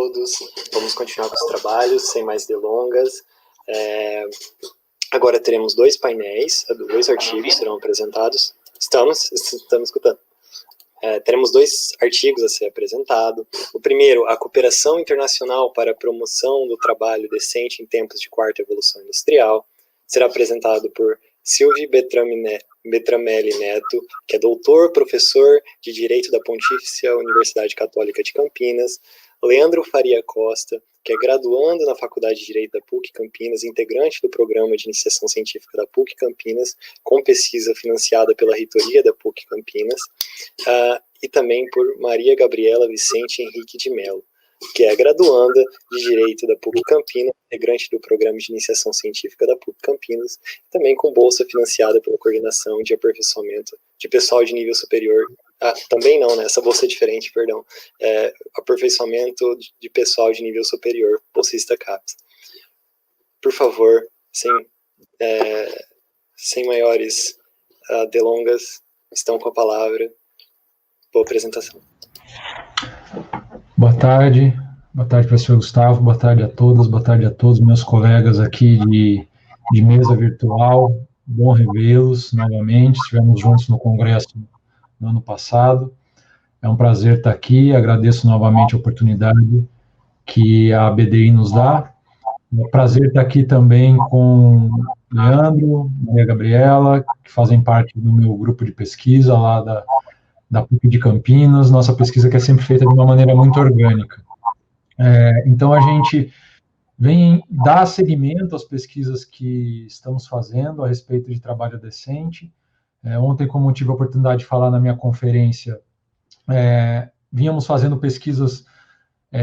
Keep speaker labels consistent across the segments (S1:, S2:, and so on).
S1: todos. Vamos continuar com os trabalhos, sem mais delongas. Agora teremos 2 painéis, 2 artigos serão apresentados. Estamos escutando. Teremos 2 artigos a ser apresentados. O primeiro, a cooperação internacional para a promoção do trabalho decente em tempos de quarta evolução industrial. Será apresentado por Silvio Betramelli Neto, que é doutor, professor de Direito da Pontifícia Universidade Católica de Campinas. Leandro Faria Costa, que é graduando na Faculdade de Direito da PUC Campinas, integrante do Programa de Iniciação Científica da PUC Campinas, com pesquisa financiada pela Reitoria da PUC Campinas, e também por Maria Gabriela Vicente Henrique de Mello, que é graduanda de Direito da PUC Campinas, integrante do Programa de Iniciação Científica da PUC Campinas, também com bolsa financiada pela Coordenação de Aperfeiçoamento de Pessoal de Nível Superior. Também não, né? Essa bolsa é diferente, perdão. Aperfeiçoamento de Pessoal de Nível Superior, bolsista CAPES. Por favor, sem maiores delongas, estão com a palavra. Boa apresentação.
S2: Boa tarde, professor Gustavo, boa tarde a todas, boa tarde a todos meus colegas aqui de mesa virtual, bom revê-los novamente, estivemos juntos no congresso no ano passado, é um prazer estar aqui, agradeço novamente a oportunidade que a BDI nos dá, é um prazer estar aqui também com Leandro, Maria Gabriela, que fazem parte do meu grupo de pesquisa lá da PUC de Campinas, nossa pesquisa que é sempre feita de uma maneira muito orgânica. Então, a gente vem dar seguimento às pesquisas que estamos fazendo a respeito de trabalho decente. Ontem, como tive a oportunidade de falar na minha conferência, vínhamos fazendo pesquisas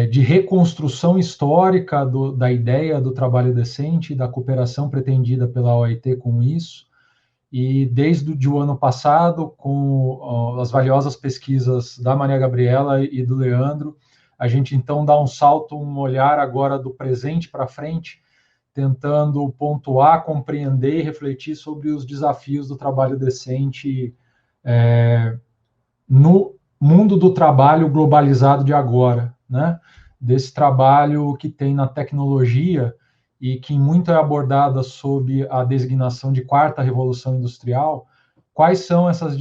S2: de reconstrução histórica da ideia do trabalho decente e da cooperação pretendida pela OIT com isso. E desde o ano passado, com as valiosas pesquisas da Maria Gabriela e do Leandro, a gente então dá um salto, um olhar agora do presente para frente, tentando pontuar, compreender e refletir sobre os desafios do trabalho decente no mundo do trabalho globalizado de agora, né? Desse trabalho que tem na tecnologia e que muito é abordada sob a designação de quarta revolução industrial. Quais são essas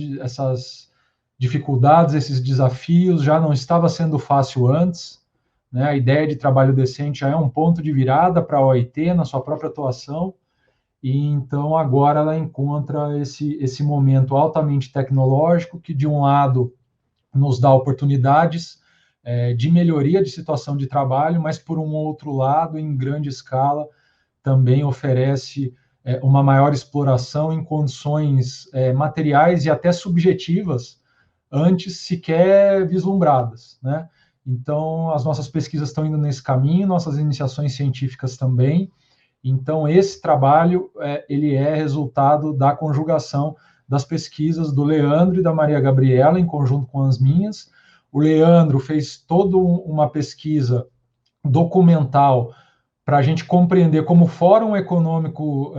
S2: dificuldades, esses desafios? Já não estava sendo fácil antes, né? A ideia de trabalho decente já é um ponto de virada para a OIT na sua própria atuação, e então agora ela encontra esse momento altamente tecnológico que, de um lado, nos dá oportunidades de melhoria de situação de trabalho, mas, por um outro lado, em grande escala, também oferece uma maior exploração em condições materiais e até subjetivas, antes sequer vislumbradas, né? Então, as nossas pesquisas estão indo nesse caminho, nossas iniciações científicas também. Então, esse trabalho, ele é resultado da conjugação das pesquisas do Leandro e da Maria Gabriela, em conjunto com as minhas. O Leandro fez toda uma pesquisa documental para a gente compreender como o Fórum Econômico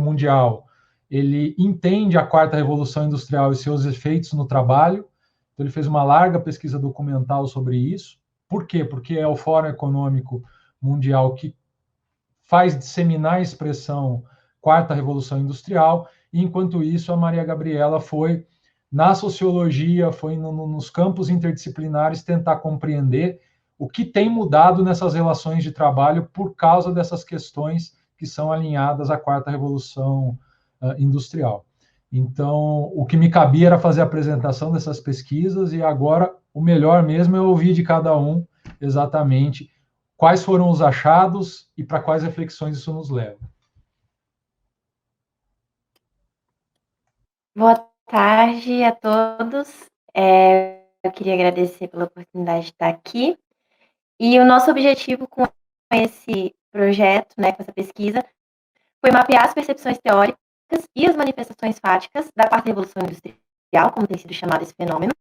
S2: Mundial, ele entende a quarta revolução industrial e seus efeitos no trabalho. Então, ele fez uma larga pesquisa documental sobre isso. Por quê? Porque é o Fórum Econômico Mundial que faz disseminar a expressão quarta revolução industrial, e, enquanto isso, a Maria Gabriela foi na sociologia, foi nos campos interdisciplinares tentar compreender o que tem mudado nessas relações de trabalho por causa dessas questões que são alinhadas à quarta revolução industrial. Então, o que me cabia era fazer a apresentação dessas pesquisas, e agora o melhor mesmo é ouvir de cada um exatamente quais foram os achados e para quais reflexões isso nos leva.
S3: Boa tarde a todos. Eu queria agradecer pela oportunidade de estar aqui. E o nosso objetivo com esse projeto, né, com essa pesquisa, foi mapear as percepções teóricas e as manifestações fáticas da quarta revolução industrial, como tem sido chamado esse fenômeno,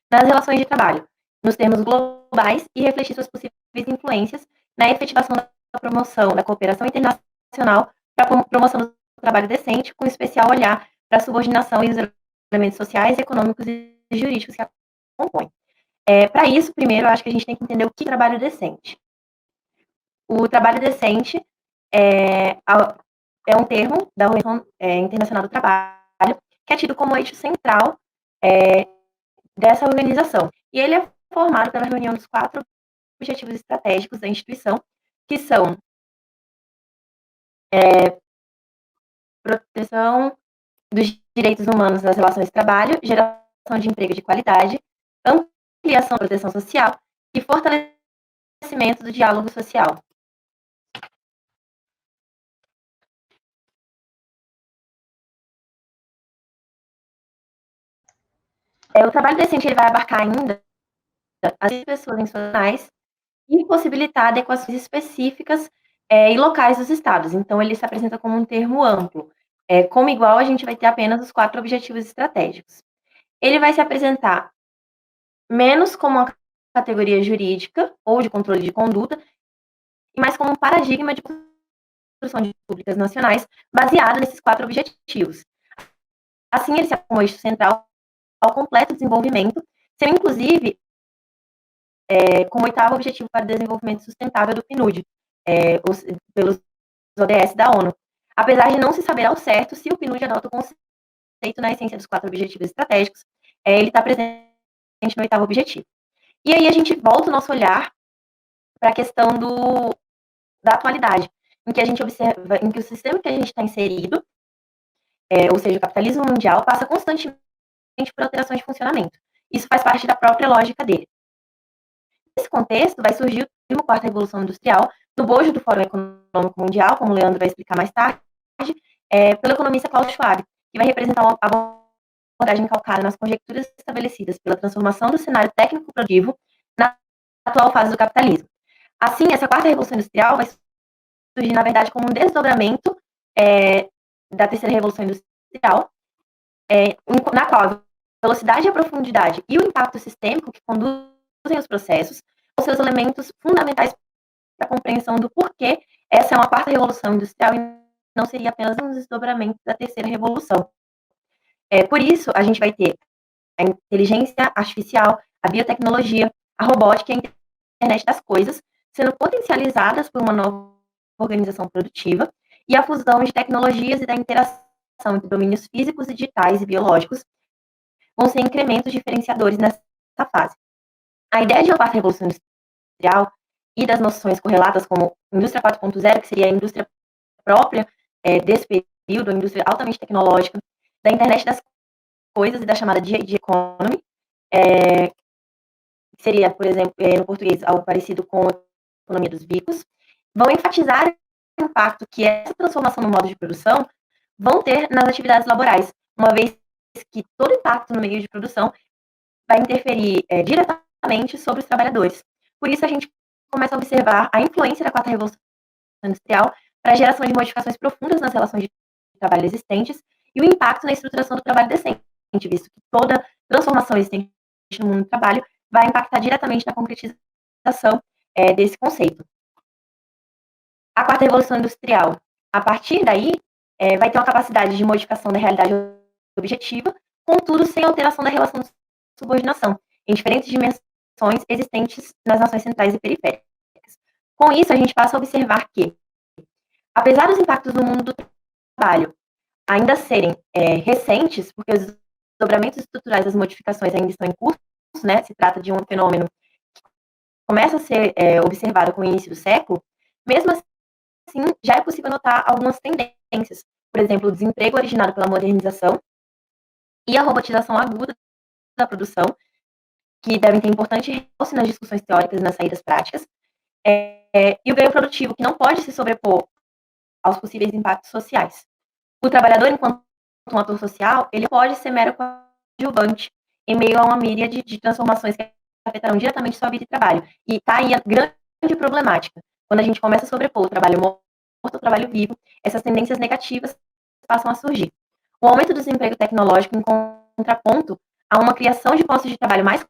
S3: nas relações de trabalho, nos termos globais, e refletir suas possíveis influências na efetivação da promoção da cooperação internacional para a promoção do trabalho decente, com especial olhar para a subordinação e os elementos sociais, econômicos e jurídicos que a compõem. Para isso, primeiro, eu acho que a gente tem que entender o que é trabalho decente. O trabalho decente é um termo da Organização Internacional do Trabalho, que é tido como eixo central dessa organização. E ele é formado pela reunião dos 4 objetivos estratégicos da instituição, que são proteção dos direitos humanos nas relações de trabalho, geração de emprego de qualidade, ampliação da proteção social e fortalecimento do diálogo social. O trabalho decente ele vai abarcar ainda as pessoas institucionais e possibilitar adequações específicas e locais dos estados. Então, ele se apresenta como um termo amplo. Como igual, a gente vai ter apenas os 4 objetivos estratégicos. Ele vai se apresentar menos como uma categoria jurídica ou de controle de conduta, e mais como um paradigma de construção de públicas nacionais baseado nesses 4 objetivos. Assim, ele se apresenta como eixo central ao completo desenvolvimento, sendo inclusive como 8º objetivo para o desenvolvimento sustentável do PNUD, pelos ODS da ONU. Apesar de não se saber ao certo se o PNUD adota o conceito na essência dos 4 objetivos estratégicos, ele está presente no 8º objetivo. E aí a gente volta o nosso olhar para a questão da atualidade, em que a gente observa, em que o sistema que a gente está inserido, ou seja, o capitalismo mundial, passa constantemente por alterações de funcionamento. Isso faz parte da própria lógica dele. Nesse contexto, vai surgir a 14ª Revolução Industrial, no bojo do Fórum Econômico Mundial, como o Leandro vai explicar mais tarde, pelo economista Klaus Schwab, que vai representar uma abordagem calcada nas conjecturas estabelecidas pela transformação do cenário técnico-produtivo na atual fase do capitalismo. Assim, essa 4ª Revolução Industrial vai surgir, na verdade, como um desdobramento da 3ª Revolução Industrial, na qual a velocidade e a profundidade e o impacto sistêmico que conduzem os processos são seus elementos fundamentais para a compreensão do porquê essa é uma 4ª Revolução Industrial e não seria apenas um desdobramento da 3ª Revolução. Por isso, a gente vai ter a inteligência artificial, a biotecnologia, a robótica e a internet das coisas sendo potencializadas por uma nova organização produtiva e a fusão de tecnologias e da interação entre domínios físicos, digitais e biológicos vão ser incrementos diferenciadores nessa fase. A ideia de uma 4ª Revolução Industrial e das noções correlatas como indústria 4.0, que seria a indústria própria desse período, a indústria altamente tecnológica, da internet das coisas e da chamada gig economy, que seria, por exemplo, no português, algo parecido com a economia dos bicos, vão enfatizar o impacto que essa transformação no modo de produção vão ter nas atividades laborais, uma vez que todo impacto no meio de produção vai interferir diretamente sobre os trabalhadores. Por isso, a gente começa a observar a influência da 4ª Revolução Industrial para a geração de modificações profundas nas relações de trabalho existentes e o impacto na estruturação do trabalho decente, visto que toda transformação existente no mundo do trabalho vai impactar diretamente na concretização desse conceito. A 4ª Revolução Industrial, a partir daí, vai ter uma capacidade de modificação da realidade objetiva, contudo, sem alteração da relação de subordinação, em diferentes dimensões existentes nas nações centrais e periféricas. Com isso, a gente passa a observar que, apesar dos impactos no mundo do trabalho ainda serem recentes, porque os desdobramentos estruturais das modificações ainda estão em curso, né? Se trata de um fenômeno que começa a ser observado com o início do século, mesmo assim, já é possível notar algumas tendências. Por exemplo, o desemprego originado pela modernização e a robotização aguda da produção, que devem ter importante reforço nas discussões teóricas e nas saídas práticas, e o ganho produtivo, que não pode se sobrepor aos possíveis impactos sociais. O trabalhador, enquanto um ator social, ele pode ser mero coadjuvante em meio a uma míriade de transformações que afetarão diretamente sua vida e trabalho. E está aí a grande problemática. Quando a gente começa a sobrepor o trabalho morto ao trabalho vivo, essas tendências negativas passam a surgir. O aumento do desemprego tecnológico em contraponto a uma criação de postos de trabalho mais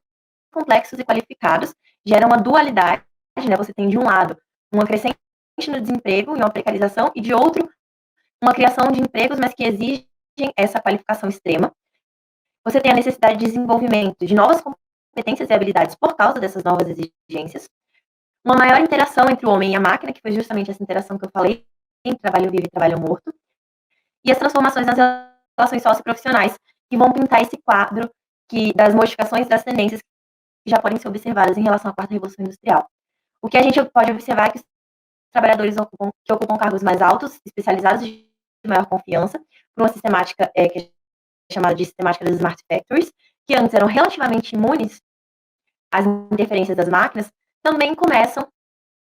S3: complexos e qualificados gera uma dualidade, né? Você tem, de um lado, uma crescente no desemprego e uma precarização, e de outro, uma criação de empregos, mas que exigem essa qualificação extrema. Você tem a necessidade de desenvolvimento de novas competências e habilidades por causa dessas novas exigências, uma maior interação entre o homem e a máquina, que foi justamente essa interação que eu falei, entre trabalho vivo e trabalho morto, e as transformações nas relações socioprofissionais, que vão pintar esse quadro das modificações das tendências que já podem ser observadas em relação à quarta revolução industrial. O que a gente pode observar é que os trabalhadores que ocupam cargos mais altos, especializados de maior confiança, por uma sistemática que é chamada de sistemática das smart factories, que antes eram relativamente imunes às interferências das máquinas, também começam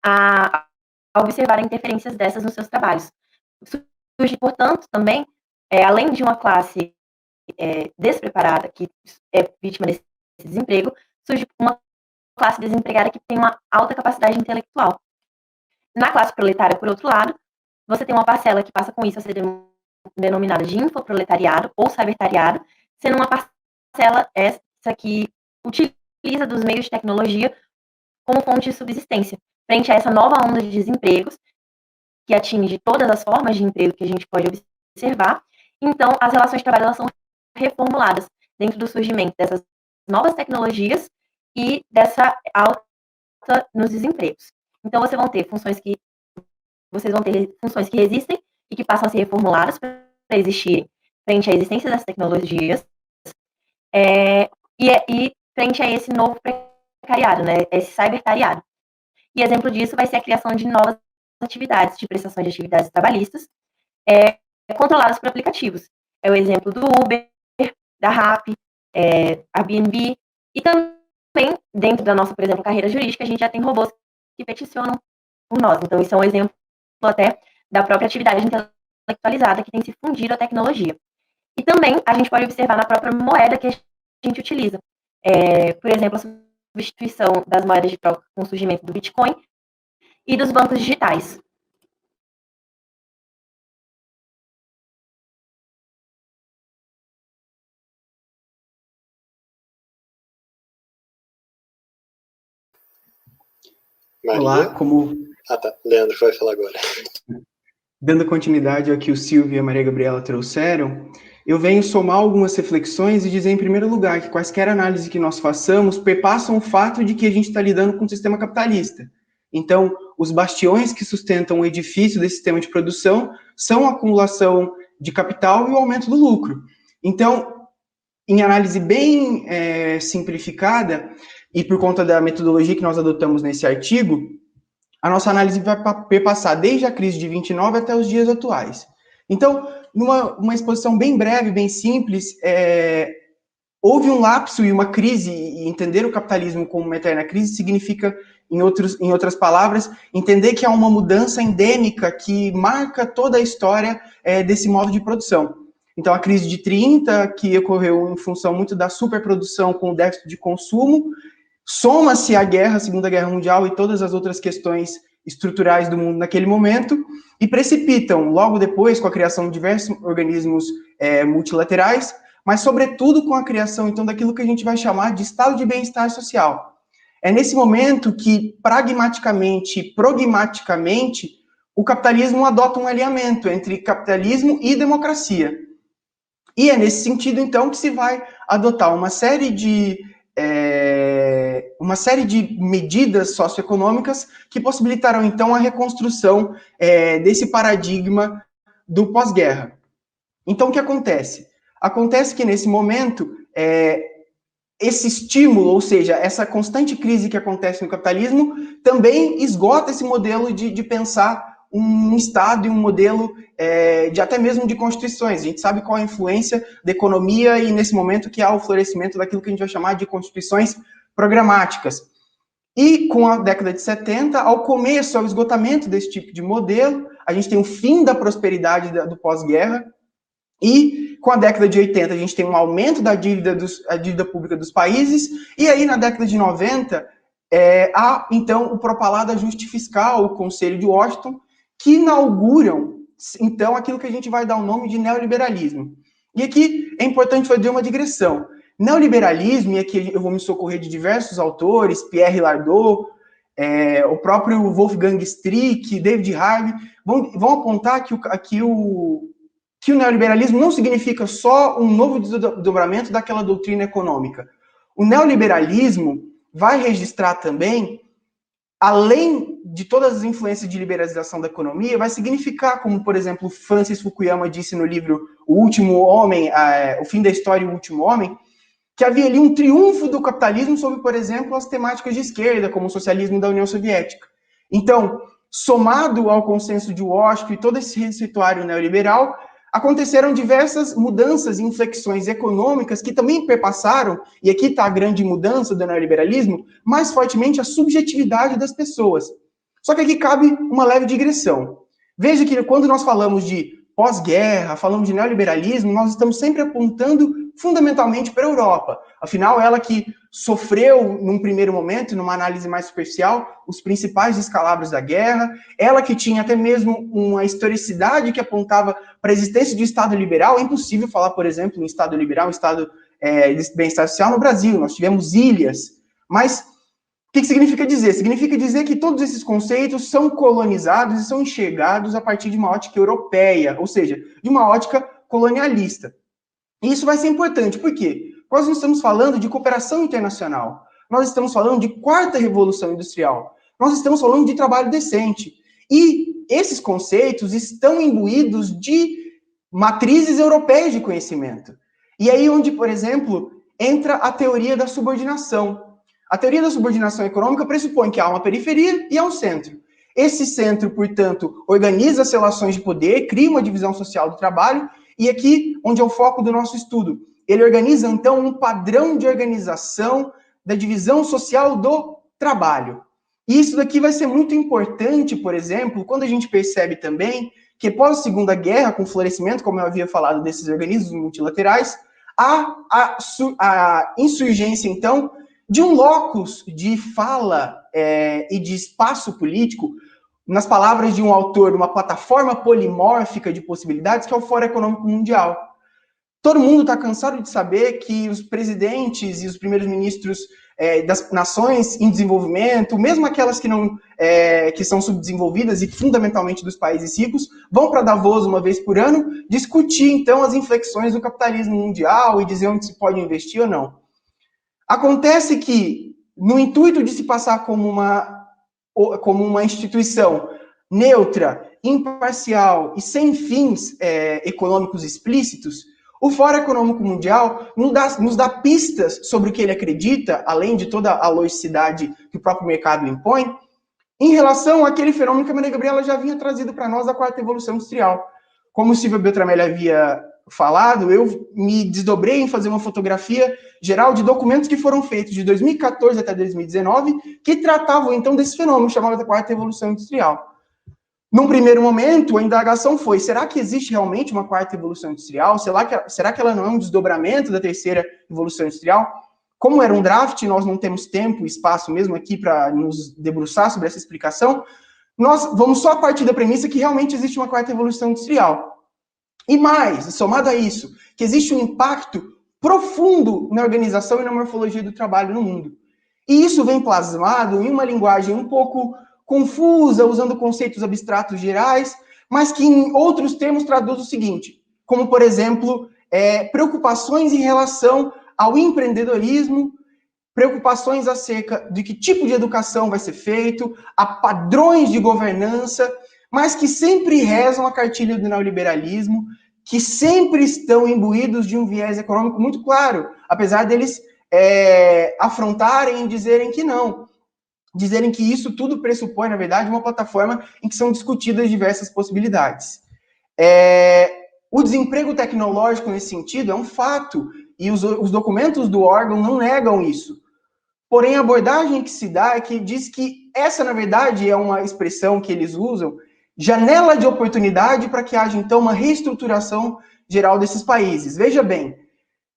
S3: a observar interferências dessas nos seus trabalhos. Surge, portanto, também, além de uma classe despreparada, que é vítima desse desemprego, surge uma classe desempregada que tem uma alta capacidade intelectual. Na classe proletária, por outro lado, você tem uma parcela que passa com isso a ser denominada de infoproletariado ou cybertariado, sendo uma parcela essa que utiliza dos meios de tecnologia como fonte de subsistência, frente a essa nova onda de desempregos, que atinge todas as formas de emprego que a gente pode observar. Então, as relações de trabalho elas são reformuladas dentro do surgimento dessas novas tecnologias e dessa alta nos desempregos. Então, vocês vão ter funções que resistem e que passam a ser reformuladas para existirem frente à existência das tecnologias e frente a esse novo precariado, né, esse cybertariado. E exemplo disso vai ser a criação de novas atividades, de prestação de atividades trabalhistas, controladas por aplicativos. É o exemplo do Uber, da Rappi, Airbnb, e também, dentro da nossa, por exemplo, carreira jurídica, a gente já tem robôs que peticionam por nós. Então, isso é um exemplo até da própria atividade intelectualizada que tem se fundido à tecnologia. E também a gente pode observar na própria moeda que a gente utiliza. Por exemplo, a substituição das moedas de troca com o surgimento do Bitcoin e dos bancos digitais.
S1: Maria?
S4: Olá, como...
S1: Ah, tá. Leandro vai falar agora.
S4: Dando continuidade ao que o Silvio e a Maria Gabriela trouxeram, eu venho somar algumas reflexões e dizer, em primeiro lugar, que quaisquer análises que nós façamos perpassam o fato de que a gente está lidando com um sistema capitalista. Então, os bastiões que sustentam o edifício desse sistema de produção são a acumulação de capital e o aumento do lucro. Então, em análise bem simplificada, e por conta da metodologia que nós adotamos nesse artigo, a nossa análise vai perpassar desde a crise de 29 até os dias atuais. Então, numa exposição bem breve, bem simples, houve um lapso e uma crise, e entender o capitalismo como uma eterna crise significa, em outras palavras, entender que há uma mudança endêmica que marca toda a história desse modo de produção. Então, a crise de 30, que ocorreu em função muito da superprodução com o déficit de consumo, soma-se a Segunda Guerra Mundial e todas as outras questões estruturais do mundo naquele momento, e precipitam, logo depois, com a criação de diversos organismos multilaterais, mas, sobretudo, com a criação, então, daquilo que a gente vai chamar de estado de bem-estar social. É nesse momento que, pragmaticamente e progmaticamente, o capitalismo adota um alinhamento entre capitalismo e democracia. E é nesse sentido, então, que se vai adotar uma série de medidas socioeconômicas que possibilitarão, então, a reconstrução desse paradigma do pós-guerra. Então, o que acontece? Acontece que, nesse momento, esse estímulo, ou seja, essa constante crise que acontece no capitalismo, também esgota esse modelo de pensar um Estado e um modelo até mesmo de constituições. A gente sabe qual a influência da economia e, nesse momento, que há o florescimento daquilo que a gente vai chamar de constituições programáticas. E, com a década de 70, ao começo, ao esgotamento desse tipo de modelo, a gente tem o fim da prosperidade do pós-guerra, e, com a década de 80, a gente tem um aumento da dívida pública dos países, e aí, na década de 90, há, então, o propalado ajuste fiscal, o Conselho de Washington, que inauguram, então, aquilo que a gente vai dar o nome de neoliberalismo. E aqui é importante fazer uma digressão. Neoliberalismo, e aqui eu vou me socorrer de diversos autores, Pierre Lardot, o próprio Wolfgang Strick, David Harvey, vão apontar que o neoliberalismo não significa só um novo desdobramento daquela doutrina econômica. O neoliberalismo vai registrar também, além de todas as influências de liberalização da economia, vai significar, como, por exemplo, Francis Fukuyama disse no livro O Último Homem, O Fim da História e o Último Homem, que havia ali um triunfo do capitalismo sobre, por exemplo, as temáticas de esquerda, como o socialismo da União Soviética. Então, somado ao consenso de Washington e todo esse receituário neoliberal, aconteceram diversas mudanças e inflexões econômicas que também perpassaram, e aqui está a grande mudança do neoliberalismo, mais fortemente a subjetividade das pessoas. Só que aqui cabe uma leve digressão. Veja que quando nós falamos de pós-guerra, falamos de neoliberalismo, nós estamos sempre apontando fundamentalmente para a Europa. Afinal, ela que sofreu, num primeiro momento, numa análise mais superficial, os principais descalabros da guerra, ela que tinha até mesmo uma historicidade que apontava para a existência de um Estado liberal. É impossível falar, por exemplo, em Estado liberal, um Estado de bem-estar social no Brasil. Nós tivemos ilhas. Mas o que significa dizer? Significa dizer que todos esses conceitos são colonizados e são enxergados a partir de uma ótica europeia, ou seja, de uma ótica colonialista. E isso vai ser importante, por quê? Nós não estamos falando de cooperação internacional, nós estamos falando de quarta revolução industrial, nós estamos falando de trabalho decente. E esses conceitos estão imbuídos de matrizes europeias de conhecimento. E aí onde, por exemplo, entra a teoria da subordinação. A teoria da subordinação econômica pressupõe que há uma periferia e há um centro. Esse centro, portanto, organiza as relações de poder, cria uma divisão social do trabalho, e aqui, onde é o foco do nosso estudo, ele organiza, então, um padrão de organização da divisão social do trabalho. E isso daqui vai ser muito importante, por exemplo, quando a gente percebe também que, após a Segunda Guerra, com o florescimento, como eu havia falado, desses organismos multilaterais, há a insurgência, então, de um locus de fala e de espaço político, nas palavras de um autor, uma plataforma polimórfica de possibilidades, que é o Fórum Econômico Mundial. Todo mundo está cansado de saber que os presidentes e os primeiros ministros das nações em desenvolvimento, mesmo aquelas que são subdesenvolvidas e fundamentalmente dos países ricos, vão para Davos uma vez por ano discutir, então, as inflexões do capitalismo mundial e dizer onde se pode investir ou não. Acontece que, no intuito de se passar como uma instituição neutra, imparcial e sem fins econômicos explícitos, o Fórum Econômico Mundial nos dá pistas sobre o que ele acredita, além de toda a logicidade que o próprio mercado impõe, em relação àquele fenômeno que a Maria Gabriela já vinha trazido para nós da quarta evolução industrial. Como o Silvio Beltramelli havia falado, eu me desdobrei em fazer uma fotografia geral de documentos que foram feitos de 2014 até 2019, que tratavam, então, desse fenômeno chamado da quarta evolução industrial. Num primeiro momento, a indagação foi, será que existe realmente uma quarta evolução industrial? Será que ela não é um desdobramento da terceira evolução industrial? Como era um draft, nós não temos tempo e espaço mesmo aqui para nos debruçar sobre essa explicação, nós vamos só a partir da premissa que realmente existe uma quarta evolução industrial. E mais, somado a isso, que existe um impacto profundo na organização e na morfologia do trabalho no mundo. E isso vem plasmado em uma linguagem um pouco confusa, usando conceitos abstratos gerais, mas que em outros termos traduz o seguinte, como, por exemplo, preocupações em relação ao empreendedorismo, preocupações acerca de que tipo de educação vai ser feito, a padrões de governança, mas que sempre rezam a cartilha do neoliberalismo, que sempre estão imbuídos de um viés econômico muito claro, apesar deles afrontarem e dizerem que não. Dizerem que isso tudo pressupõe, na verdade, uma plataforma em que são discutidas diversas possibilidades. O desemprego tecnológico, nesse sentido, é um fato, e os documentos do órgão não negam isso. Porém, a abordagem que se dá é que diz que essa, na verdade, é uma expressão que eles usam, janela de oportunidade para que haja, então, uma reestruturação geral desses países. Veja bem,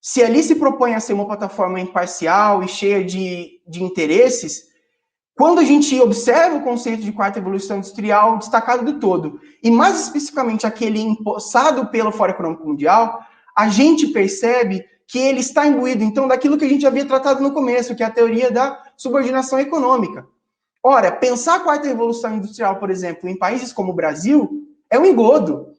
S4: se ali se propõe a ser uma plataforma imparcial e cheia de interesses, quando a gente observa o conceito de quarta evolução industrial destacado do todo, e mais especificamente aquele empossado pelo Fórum Econômico Mundial, a gente percebe que ele está imbuído, então, daquilo que a gente havia tratado no começo, que é a teoria da subordinação econômica. Ora, pensar a quarta revolução industrial, por exemplo, em países como o Brasil, é um engodo.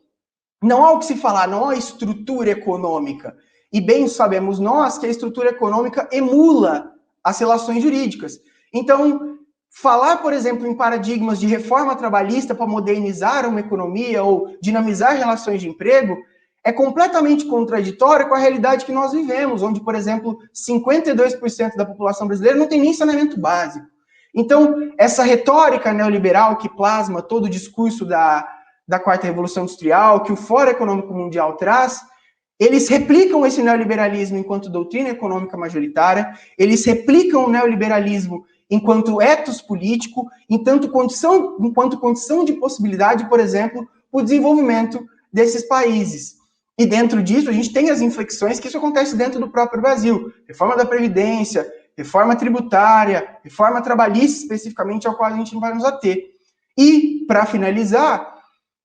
S4: Não há o que se falar, não há estrutura econômica. E bem sabemos nós que a estrutura econômica emula as relações jurídicas. Então, falar, por exemplo, em paradigmas de reforma trabalhista para modernizar uma economia ou dinamizar relações de emprego é completamente contraditório com a realidade que nós vivemos, onde, por exemplo, 52% da população brasileira não tem nem saneamento básico. Então, essa retórica neoliberal que plasma todo o discurso da quarta revolução industrial, que o Fórum Econômico Mundial traz, eles replicam esse neoliberalismo enquanto doutrina econômica majoritária, eles replicam o neoliberalismo enquanto ethos político, enquanto condição de possibilidade, por exemplo, o desenvolvimento desses países. E dentro disso, a gente tem as inflexões que isso acontece dentro do próprio Brasil. Reforma da Previdência, reforma tributária, reforma trabalhista, especificamente, ao qual a gente não vai nos ater. E, para finalizar,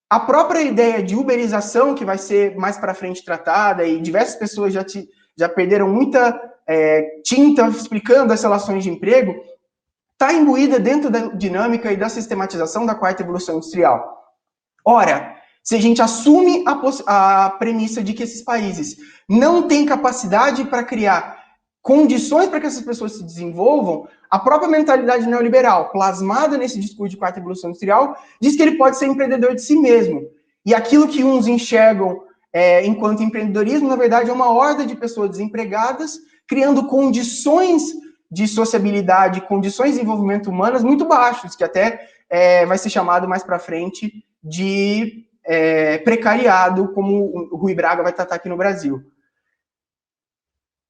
S4: a própria ideia de uberização, que vai ser mais para frente tratada, e diversas pessoas já perderam muita tinta explicando as relações de emprego, está imbuída dentro da dinâmica e da sistematização da quarta evolução industrial. Ora, se a gente assume a premissa de que esses países não têm capacidade para criar condições para que essas pessoas se desenvolvam, a própria mentalidade neoliberal, plasmada nesse discurso de quarta evolução industrial, diz que ele pode ser empreendedor de si mesmo. E aquilo que uns enxergam enquanto empreendedorismo, na verdade, é uma horda de pessoas desempregadas, criando condições de sociabilidade, condições de desenvolvimento humanas muito baixos, que até vai ser chamado mais para frente de precariado, como o Rui Braga vai tratar aqui no Brasil.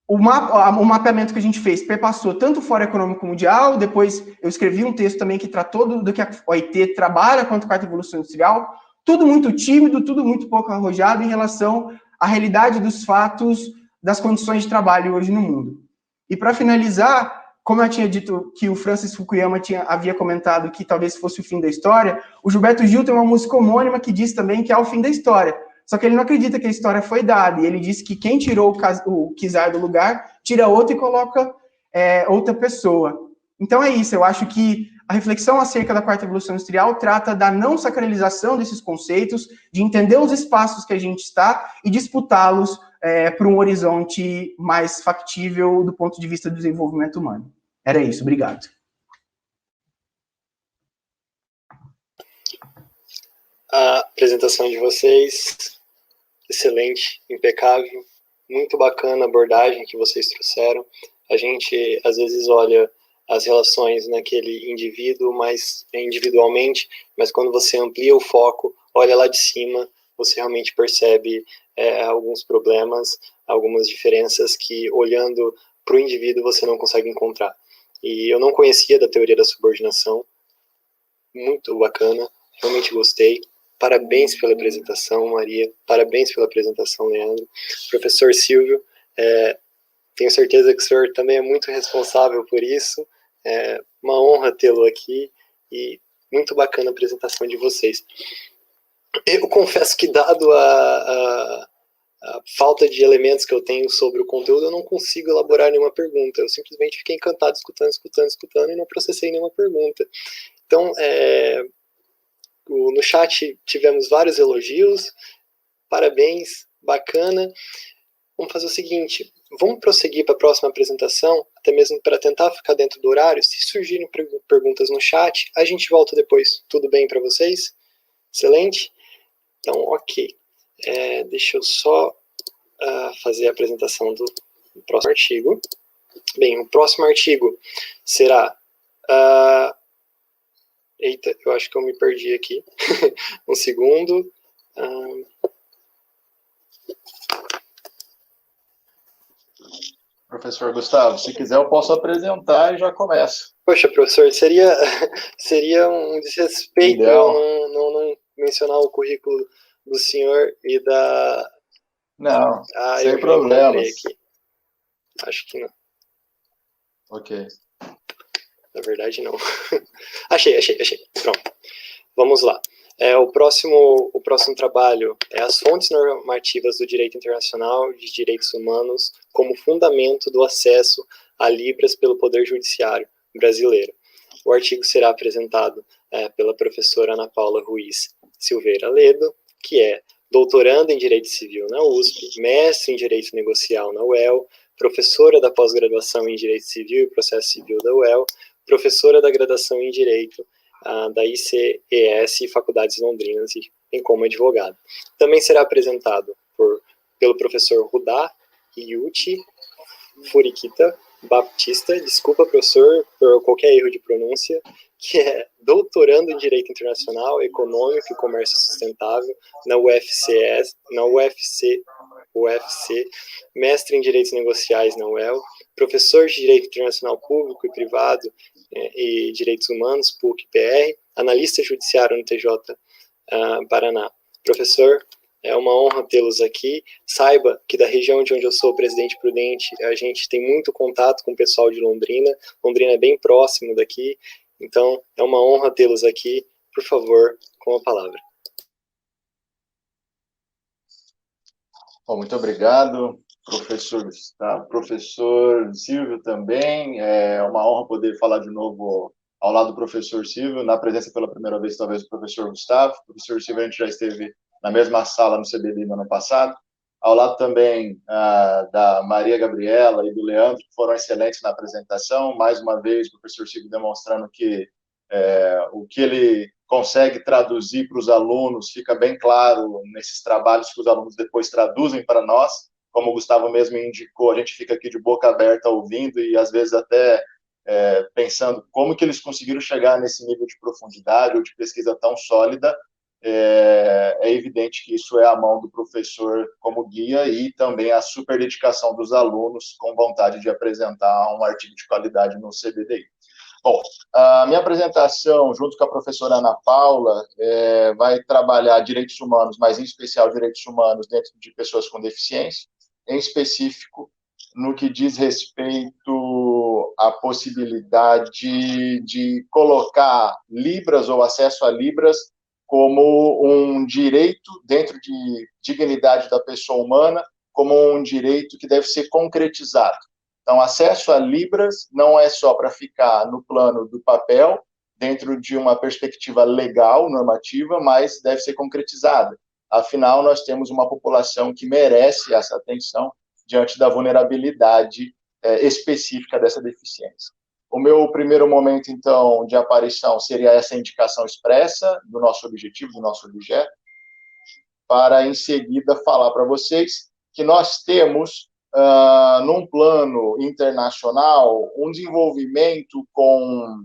S4: O mapeamento que a gente fez perpassou tanto o Fórum Econômico Mundial, depois eu escrevi um texto também que tratou do que a OIT trabalha quanto à quarta evolução industrial, tudo muito tímido, tudo muito pouco arrojado em relação à realidade dos fatos, das condições de trabalho hoje no mundo. E para finalizar, como eu tinha dito que o Francis Fukuyama havia comentado que talvez fosse o fim da história, o Gilberto Gil tem uma música homônima que diz também que é o fim da história. Só que ele não acredita que a história foi dada, e ele diz que quem tirou o quiser do lugar, tira outro e coloca outra pessoa. Então é isso, eu acho que a reflexão acerca da quarta evolução industrial trata da não sacralização desses conceitos, de entender os espaços que a gente está e disputá-los para um horizonte mais factível do ponto de vista do desenvolvimento humano. Era isso, obrigado.
S1: A apresentação de vocês, excelente, impecável, muito bacana a abordagem que vocês trouxeram. A gente, às vezes, olha as relações naquele indivíduo mais individualmente, mas quando você amplia o foco, olha lá de cima, você realmente percebe alguns problemas, algumas diferenças que, olhando para o indivíduo, você não consegue encontrar. E eu não conhecia da teoria da subordinação, muito bacana, realmente gostei. Parabéns pela apresentação, Maria, parabéns pela apresentação, Leandro. Professor Silvio, tenho certeza que o senhor também é muito responsável por isso, é uma honra tê-lo aqui, e muito bacana a apresentação de vocês. Eu confesso que, dado a falta de elementos que eu tenho sobre o conteúdo, eu não consigo elaborar nenhuma pergunta. Eu simplesmente fiquei encantado escutando e não processei nenhuma pergunta. Então, no chat tivemos vários elogios, parabéns, bacana. Vamos fazer o seguinte, vamos prosseguir para a próxima apresentação, até mesmo para tentar ficar dentro do horário. Se surgirem perguntas no chat, a gente volta depois. Tudo bem para vocês? Excelente? Então, ok. Deixa eu só fazer a apresentação do próximo artigo. Bem, o próximo artigo será... Eita, eu acho que eu me perdi aqui. Um segundo.
S5: Professor Gustavo, se quiser eu posso apresentar e já começo.
S1: Poxa, professor, seria um desrespeito não mencionar o currículo do senhor e da...
S5: Não, sem problemas.
S1: Aqui. Acho que não.
S5: Ok.
S1: Na verdade, não. Achei. Pronto. Vamos lá. O próximo trabalho é as fontes normativas do direito internacional de direitos humanos como fundamento do acesso a Libras pelo Poder Judiciário brasileiro. O artigo será apresentado pela professora Ana Paula Ruiz Silveira Ledo, que é doutoranda em Direito Civil na USP, mestre em Direito Negocial na UEL, professora da pós-graduação em Direito Civil e Processo Civil da UEL, professora da graduação em Direito da ICES e Faculdades Londrinas, e bem como advogado. Também será apresentado pelo professor Rudá Yuti Furikita Baptista, desculpa, professor, por qualquer erro de pronúncia, que é doutorando em Direito Internacional, Econômico e Comércio Sustentável na UFC, mestre em Direitos Negociais na UEL, professor de Direito Internacional Público e Privado e Direitos Humanos, PUC-PR, analista judiciário no TJ Paraná. Professor, é uma honra tê-los aqui. Saiba que da região de onde eu sou, Presidente Prudente, a gente tem muito contato com o pessoal de Londrina. Londrina é bem próximo daqui, então é uma honra tê-los aqui. Por favor, com a palavra.
S5: Bom, muito obrigado, professor Gustavo, professor Silvio também. É uma honra poder falar de novo ao lado do professor Silvio, na presença pela primeira vez, talvez, do professor Gustavo. O professor Silvio, a gente já esteve na mesma sala no CBD no ano passado, ao lado também da Maria Gabriela e do Leandro, que foram excelentes na apresentação. Mais uma vez, o professor Silvio demonstrando que o que ele consegue traduzir para os alunos fica bem claro nesses trabalhos que os alunos depois traduzem para nós. Como o Gustavo mesmo indicou, a gente fica aqui de boca aberta ouvindo e, às vezes, até pensando como que eles conseguiram chegar nesse nível de profundidade ou de pesquisa tão sólida. É evidente que isso é a mão do professor como guia e também a super dedicação dos alunos com vontade de apresentar um artigo de qualidade no CBDI. Bom, a minha apresentação, junto com a professora Ana Paula, vai trabalhar direitos humanos, mas em especial direitos humanos dentro de pessoas com deficiência, em específico no que diz respeito à possibilidade de colocar Libras ou acesso a Libras como um direito dentro de dignidade da pessoa humana, como um direito que deve ser concretizado. Então, acesso a Libras não é só para ficar no plano do papel, dentro de uma perspectiva legal, normativa, mas deve ser concretizada. Afinal, nós temos uma população que merece essa atenção diante da vulnerabilidade específica dessa deficiência. O meu primeiro momento, então, de aparição seria essa indicação expressa do nosso objetivo, do nosso objeto, para, em seguida, falar para vocês que nós temos, num plano internacional, um desenvolvimento com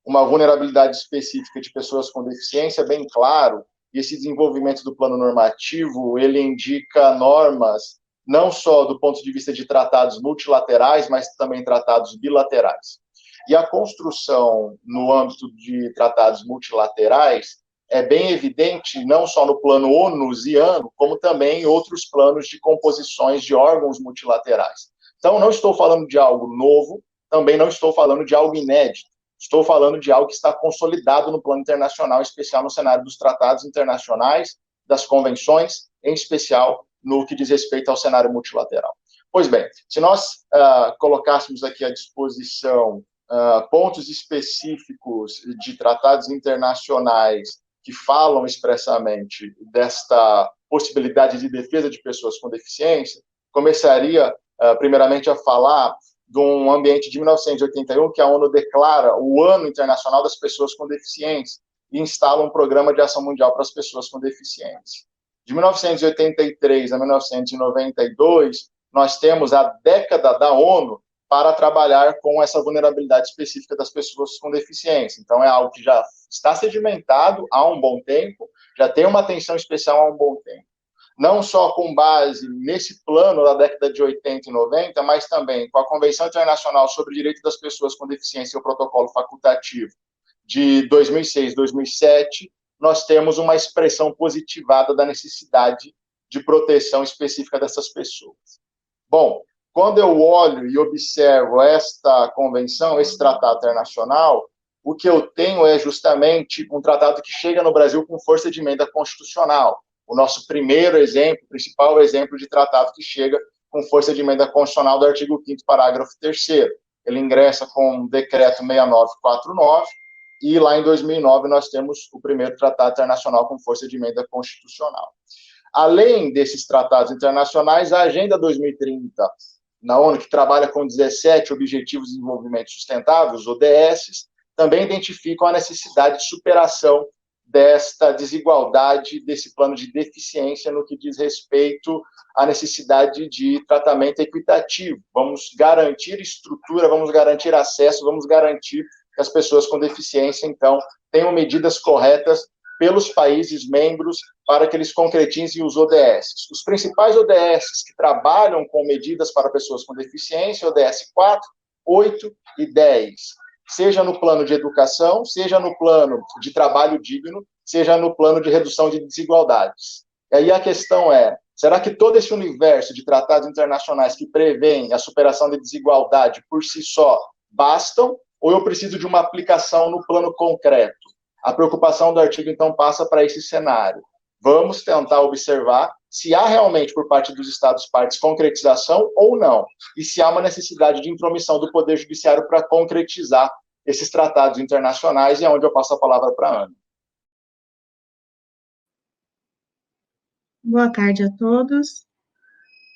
S5: uma vulnerabilidade específica de pessoas com deficiência bem claro, e esse desenvolvimento do plano normativo, ele indica normas não só do ponto de vista de tratados multilaterais, mas também tratados bilaterais. E a construção no âmbito de tratados multilaterais é bem evidente não só no plano onusiano, como também em outros planos de composições de órgãos multilaterais. Então, não estou falando de algo novo, também não estou falando de algo inédito. Estou falando de algo que está consolidado no plano internacional, em especial no cenário dos tratados internacionais, das convenções, em especial no que diz respeito ao cenário multilateral. Pois bem, se nós colocássemos aqui à disposição pontos específicos de tratados internacionais que falam expressamente desta possibilidade de defesa de pessoas com deficiência, começaria, primeiramente, a falar de um ambiente de 1981, que a ONU declara o Ano Internacional das Pessoas com Deficiência e instala um programa de ação mundial para as pessoas com deficiência. De 1983 a 1992, nós temos a década da ONU para trabalhar com essa vulnerabilidade específica das pessoas com deficiência. Então, é algo que já está sedimentado há um bom tempo, já tem uma atenção especial há um bom tempo. Não só com base nesse plano da década de 80 e 90, mas também com a Convenção Internacional sobre o Direito das Pessoas com Deficiência e o Protocolo Facultativo de 2006, 2007, nós temos uma expressão positivada da necessidade de proteção específica dessas pessoas. Bom, quando eu olho e observo esta convenção, esse tratado internacional, o que eu tenho é justamente um tratado que chega no Brasil com força de emenda constitucional. O nosso primeiro exemplo, principal exemplo de tratado que chega com força de emenda constitucional do artigo 5º, parágrafo 3º. Ele ingressa com o decreto 6949, e lá em 2009 nós temos o primeiro tratado internacional com força de emenda constitucional. Além desses tratados internacionais, a Agenda 2030 na ONU, que trabalha com 17 Objetivos de Desenvolvimento Sustentável, os ODS, também identificam a necessidade de superação desta desigualdade, desse plano de deficiência no que diz respeito à necessidade de tratamento equitativo. Vamos garantir estrutura, vamos garantir acesso, vamos garantir que as pessoas com deficiência, então, tenham medidas corretas pelos países membros para que eles concretizem os ODS. Os principais ODS que trabalham com medidas para pessoas com deficiência, ODS 4, 8 e 10, seja no plano de educação, seja no plano de trabalho digno, seja no plano de redução de desigualdades. E aí a questão é, será que todo esse universo de tratados internacionais que prevêem a superação de desigualdade por si só bastam, ou eu preciso de uma aplicação no plano concreto? A preocupação do artigo, então, passa para esse cenário. Vamos tentar observar se há realmente, por parte dos Estados-partes, concretização ou não, e se há uma necessidade de intromissão do Poder Judiciário para concretizar esses tratados internacionais, e é onde eu passo a palavra para a Ana.
S6: Boa tarde a todos.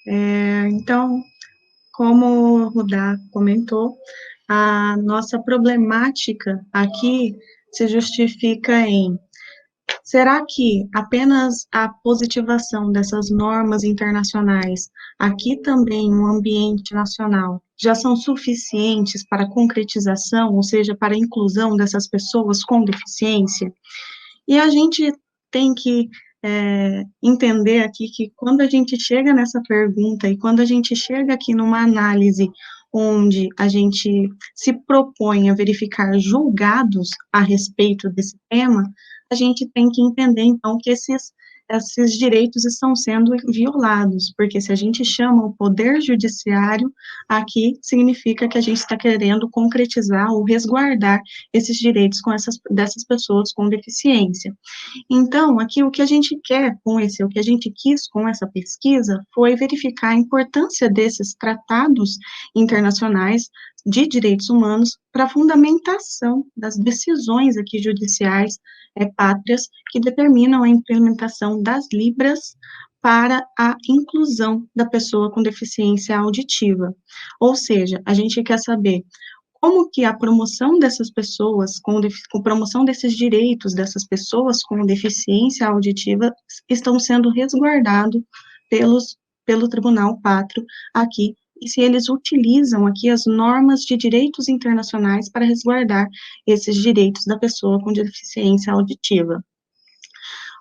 S6: Então, como o Rudá comentou, a nossa problemática aqui se justifica em: será que apenas a positivação dessas normas internacionais, aqui também no ambiente nacional, já são suficientes para a concretização, ou seja, para a inclusão dessas pessoas com deficiência? E a gente tem que entender aqui que quando a gente chega nessa pergunta e quando a gente chega aqui numa análise onde a gente se propõe a verificar julgados a respeito desse tema, a gente tem que entender, então, que esses direitos estão sendo violados, porque se a gente chama o Poder Judiciário, aqui significa que a gente está querendo concretizar ou resguardar esses direitos dessas pessoas com deficiência. Então, aqui o que a gente quer com o que a gente quis com essa pesquisa foi verificar a importância desses tratados internacionais de direitos humanos para a fundamentação das decisões aqui judiciais pátrias que determinam a implementação das libras para a inclusão da pessoa com deficiência auditiva. Ou seja, a gente quer saber como que a promoção dessas pessoas, com promoção desses direitos dessas pessoas com deficiência auditiva estão sendo resguardados pelo Tribunal Pátrio aqui, e se eles utilizam aqui as normas de direitos internacionais para resguardar esses direitos da pessoa com deficiência auditiva.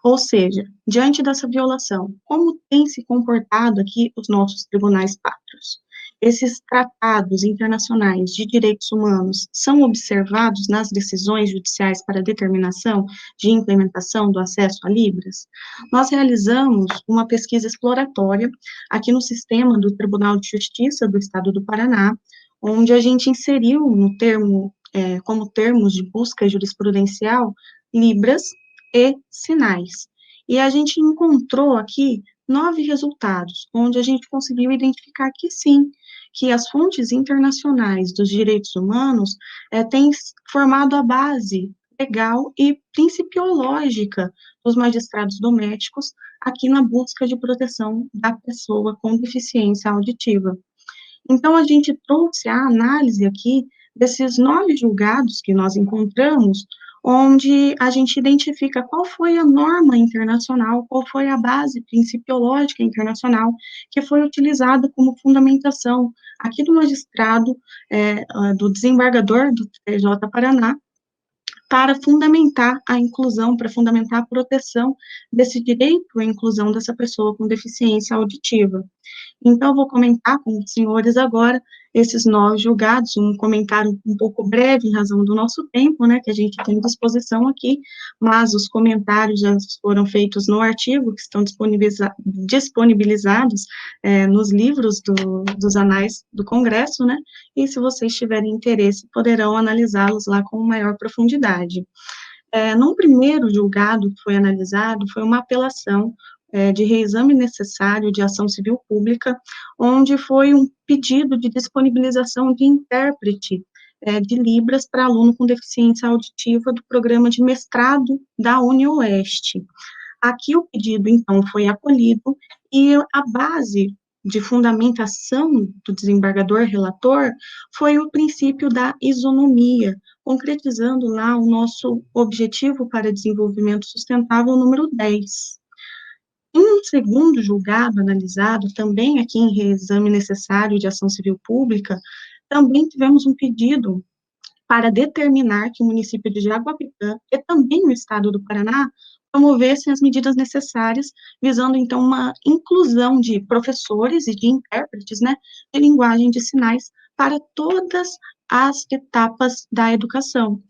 S6: Ou seja, diante dessa violação, como tem se comportado aqui os nossos tribunais pátrios? Esses tratados internacionais de direitos humanos são observados nas decisões judiciais para determinação de implementação do acesso a Libras? Nós realizamos uma pesquisa exploratória aqui no sistema do Tribunal de Justiça do Estado do Paraná, onde a gente inseriu no termo, como termos de busca jurisprudencial, Libras e sinais. E a gente encontrou aqui 9 resultados, onde a gente conseguiu identificar que sim, que as fontes internacionais dos direitos humanos têm formado a base legal e principiológica dos magistrados domésticos aqui na busca de proteção da pessoa com deficiência auditiva. Então, a gente trouxe a análise aqui desses 9 julgados que nós encontramos, onde a gente identifica qual foi a norma internacional, qual foi a base principiológica internacional que foi utilizada como fundamentação aqui do magistrado, do desembargador do TJ Paraná, para fundamentar a inclusão, para fundamentar a proteção desse direito à inclusão dessa pessoa com deficiência auditiva. Então, eu vou comentar com os senhores agora esses 9 julgados, um comentário um pouco breve em razão do nosso tempo, né, que a gente tem à disposição aqui, mas os comentários já foram feitos no artigo, que estão disponibilizados nos livros dos anais do Congresso, né, e se vocês tiverem interesse, poderão analisá-los lá com maior profundidade. Num primeiro julgado que foi analisado, foi uma apelação de reexame necessário de ação civil pública, onde foi um pedido de disponibilização de intérprete de Libras para aluno com deficiência auditiva do programa de mestrado da UniOeste. Aqui o pedido, então, foi acolhido e a base de fundamentação do desembargador relator foi o princípio da isonomia, concretizando lá o nosso objetivo para desenvolvimento sustentável número 10. Em um segundo julgado analisado, também aqui em reexame necessário de ação civil pública, também tivemos um pedido para determinar que o município de Jaguapitã e também o estado do Paraná promovessem as medidas necessárias, visando, então, uma inclusão de professores e de intérpretes, né, de linguagem de sinais para todas as etapas da educação.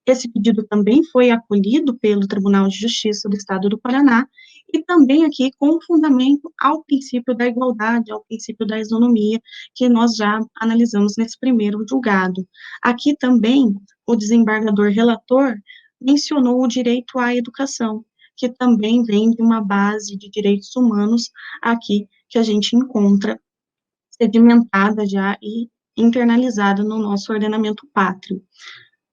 S6: Esse pedido também foi acolhido pelo Tribunal de Justiça do Estado do Paraná e também aqui com fundamento ao princípio da igualdade, ao princípio da isonomia, que nós já analisamos nesse primeiro julgado. Aqui também o desembargador relator mencionou o direito à educação, que também vem de uma base de direitos humanos aqui que a gente encontra sedimentada já e internalizada no nosso ordenamento pátrio.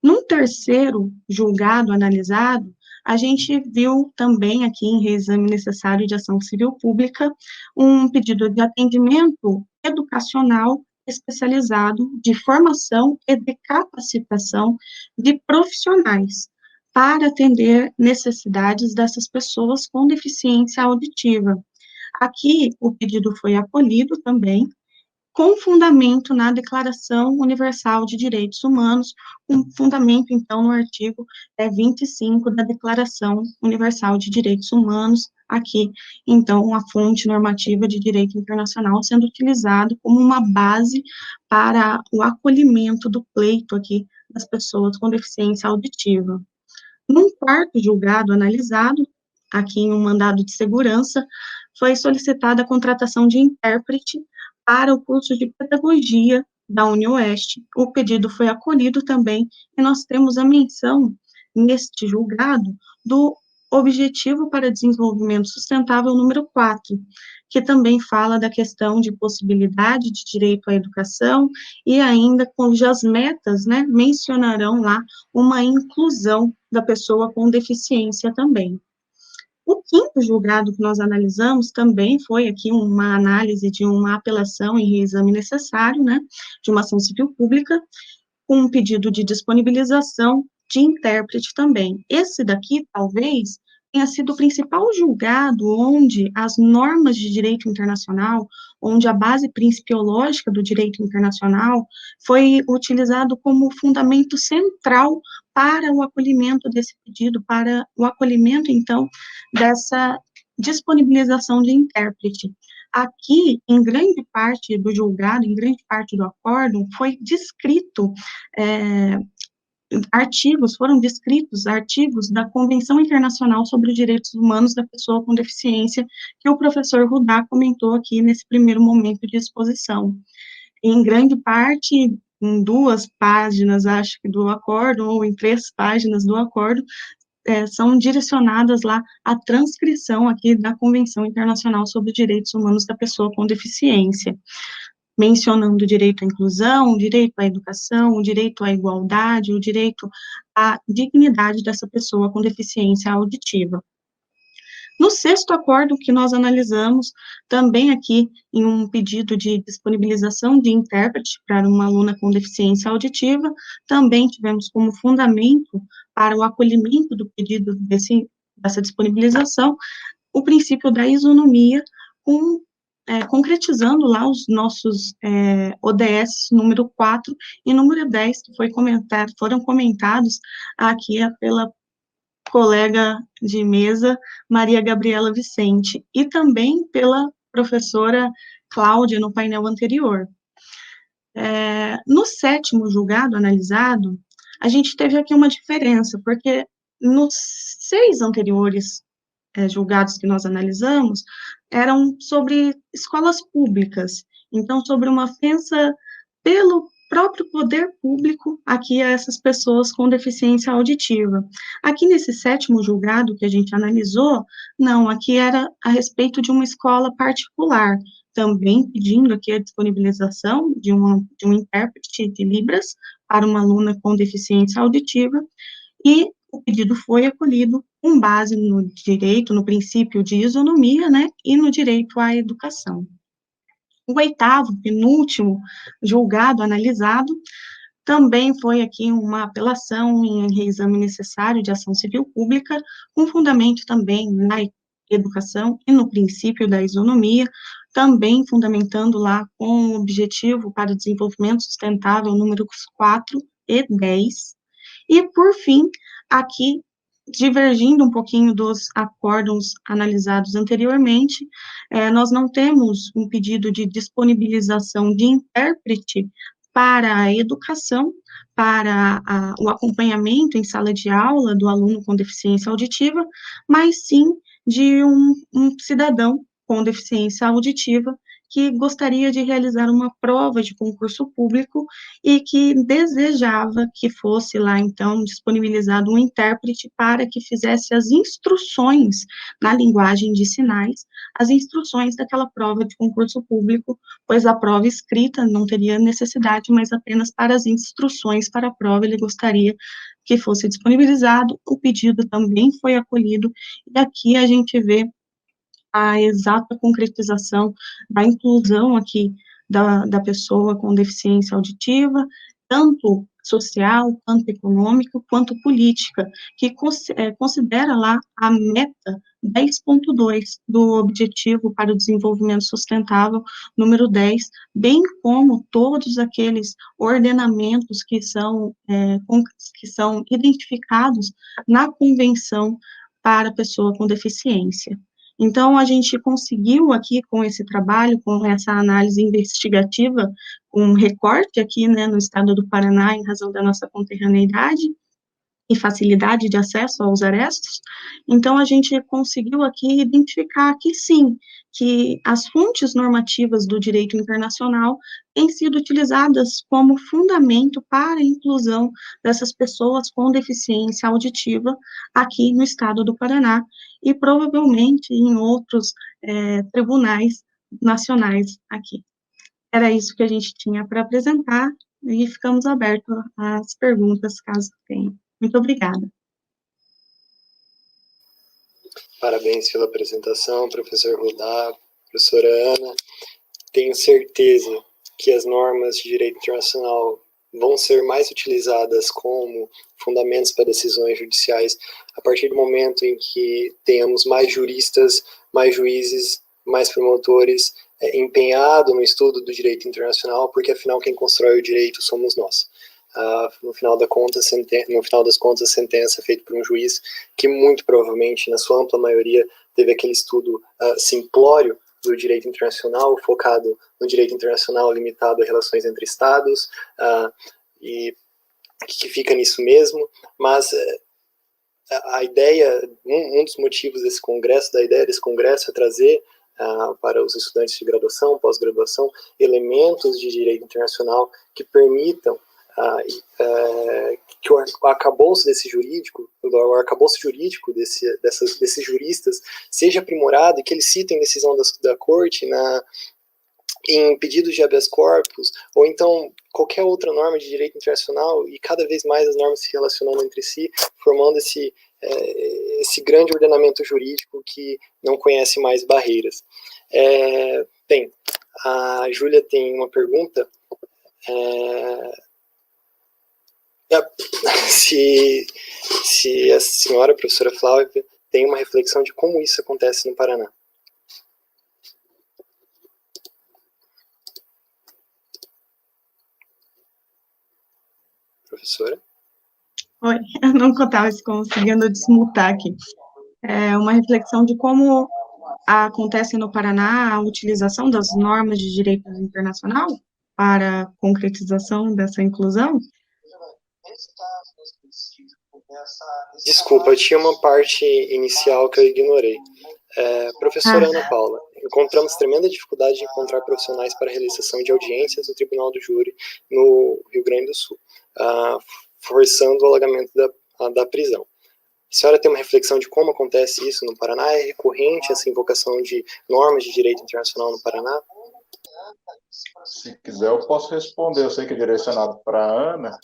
S6: Num terceiro julgado analisado, a gente viu também aqui em reexame necessário de ação civil pública um pedido de atendimento educacional especializado de formação e de capacitação de profissionais para atender necessidades dessas pessoas com deficiência auditiva. Aqui o pedido foi acolhido também, com fundamento na Declaração Universal de Direitos Humanos, com fundamento, então, no artigo 25 da Declaração Universal de Direitos Humanos, aqui, então, a fonte normativa de direito internacional sendo utilizado como uma base para o acolhimento do pleito aqui das pessoas com deficiência auditiva. Num quarto julgado analisado, aqui em um mandado de segurança, foi solicitada a contratação de intérprete para o curso de pedagogia da UniOeste. O pedido foi acolhido também, e nós temos a menção, neste julgado, do Objetivo para Desenvolvimento Sustentável número 4, que também fala da questão de possibilidade de direito à educação, e ainda cujas metas, né, mencionarão lá uma inclusão da pessoa com deficiência também. O quinto julgado que nós analisamos também foi aqui uma análise de uma apelação em reexame necessário, né, de uma ação civil pública, com um pedido de disponibilização de intérprete também. Esse daqui, talvez, tenha sido o principal julgado onde as normas de direito internacional, onde a base principiológica do direito internacional foi utilizado como fundamento central para o acolhimento desse pedido, para o acolhimento, então, dessa disponibilização de intérprete. Aqui, em grande parte do julgado, em grande parte do acórdão, foi descrito foram descritos artigos da Convenção Internacional sobre os Direitos Humanos da Pessoa com Deficiência, que o professor Rudá comentou aqui nesse primeiro momento de exposição. Em grande parte, em 2 páginas, acho que do acórdão, ou em 3 páginas do acórdão, são direcionadas lá à transcrição aqui da Convenção Internacional sobre os Direitos Humanos da Pessoa com Deficiência, mencionando o direito à inclusão, o direito à educação, o direito à igualdade, o direito à dignidade dessa pessoa com deficiência auditiva. No sexto acórdão que nós analisamos, também aqui em um pedido de disponibilização de intérprete para uma aluna com deficiência auditiva, também tivemos como fundamento para o acolhimento do pedido dessa disponibilização o princípio da isonomia, concretizando lá os nossos ODS número 4 e número 10, que foram comentados aqui pela colega de mesa, Maria Gabriela Vicente, e também pela professora Cláudia no painel anterior. No sétimo julgado analisado, a gente teve aqui uma diferença, porque nos 6 anteriores julgados que nós analisamos, eram sobre escolas públicas, então, sobre uma ofensa pelo próprio poder público aqui a essas pessoas com deficiência auditiva. Aqui nesse sétimo julgado que a gente analisou, não, aqui era a respeito de uma escola particular, também pedindo aqui a disponibilização de um intérprete de Libras para uma aluna com deficiência auditiva, e o pedido foi acolhido com base no direito, no princípio de isonomia, né, e no direito à educação. O oitavo, penúltimo julgado, analisado, também foi aqui uma apelação em reexame necessário de ação civil pública, com fundamento também na educação e no princípio da isonomia, também fundamentando lá com o objetivo para o desenvolvimento sustentável números 4 e 10. E, por fim, aqui, divergindo um pouquinho dos acórdãos analisados anteriormente, nós não temos um pedido de disponibilização de intérprete para a educação, para o acompanhamento em sala de aula do aluno com deficiência auditiva, mas sim de um cidadão com deficiência auditiva que gostaria de realizar uma prova de concurso público e que desejava que fosse lá, então, disponibilizado um intérprete para que fizesse as instruções na linguagem de sinais, as instruções daquela prova de concurso público, pois a prova escrita não teria necessidade, mas apenas para as instruções para a prova ele gostaria que fosse disponibilizado. O pedido também foi acolhido, e aqui a gente vê a exata concretização da inclusão aqui da pessoa com deficiência auditiva, tanto social, quanto econômica, quanto política, que considera lá a meta 10.2 do Objetivo para o Desenvolvimento Sustentável, número 10, bem como todos aqueles ordenamentos que são identificados na Convenção para a Pessoa com Deficiência. Então, a gente conseguiu aqui, com esse trabalho, com essa análise investigativa, um recorte aqui, né, no estado do Paraná, em razão da nossa conterraneidade e facilidade de acesso aos arestos, então a gente conseguiu aqui identificar que sim, que as fontes normativas do direito internacional têm sido utilizadas como fundamento para a inclusão dessas pessoas com deficiência auditiva aqui no estado do Paraná e provavelmente em outros tribunais nacionais aqui. Era isso que a gente tinha para apresentar e ficamos abertos às perguntas, caso tenha. Muito obrigada.
S1: Parabéns pela apresentação, professor Rudá, professora Ana. Tenho certeza que as normas de direito internacional vão ser mais utilizadas como fundamentos para decisões judiciais a partir do momento em que tenhamos mais juristas, mais juízes, mais promotores empenhados no estudo do direito internacional, porque afinal quem constrói o direito somos nós. No final das contas, a sentença é feita por um juiz que muito provavelmente, na sua ampla maioria, teve aquele estudo simplório do direito internacional, focado no direito internacional limitado a relações entre estados, e que fica nisso mesmo, mas a ideia, um dos motivos desse congresso, da ideia desse congresso é trazer para os estudantes de graduação, pós-graduação, elementos de direito internacional que permitam que o arcabouço desse jurídico, o arcabouço jurídico desses juristas seja aprimorado e que eles citem decisão da corte em pedidos de habeas corpus, ou então qualquer outra norma de direito internacional, e cada vez mais as normas se relacionando entre si, formando esse grande ordenamento jurídico que não conhece mais barreiras. Bem, a Júlia tem uma pergunta. Se a senhora, a professora Flávia, tem uma reflexão de como isso acontece no Paraná. Professora?
S6: Oi, eu não estava conseguindo desmutar aqui. Uma reflexão de como acontece no Paraná a utilização das normas de direito internacional para a concretização dessa inclusão?
S1: Desculpa, tinha uma parte inicial que eu ignorei. Professora Ana Paula, encontramos tremenda dificuldade de encontrar profissionais para a realização de audiências no Tribunal do Júri no Rio Grande do Sul, forçando o alargamento da prisão. A senhora tem uma reflexão de como acontece isso no Paraná? É recorrente essa invocação de normas de direito internacional no Paraná?
S5: Se quiser, eu posso responder. Eu sei que é direcionado para a Ana,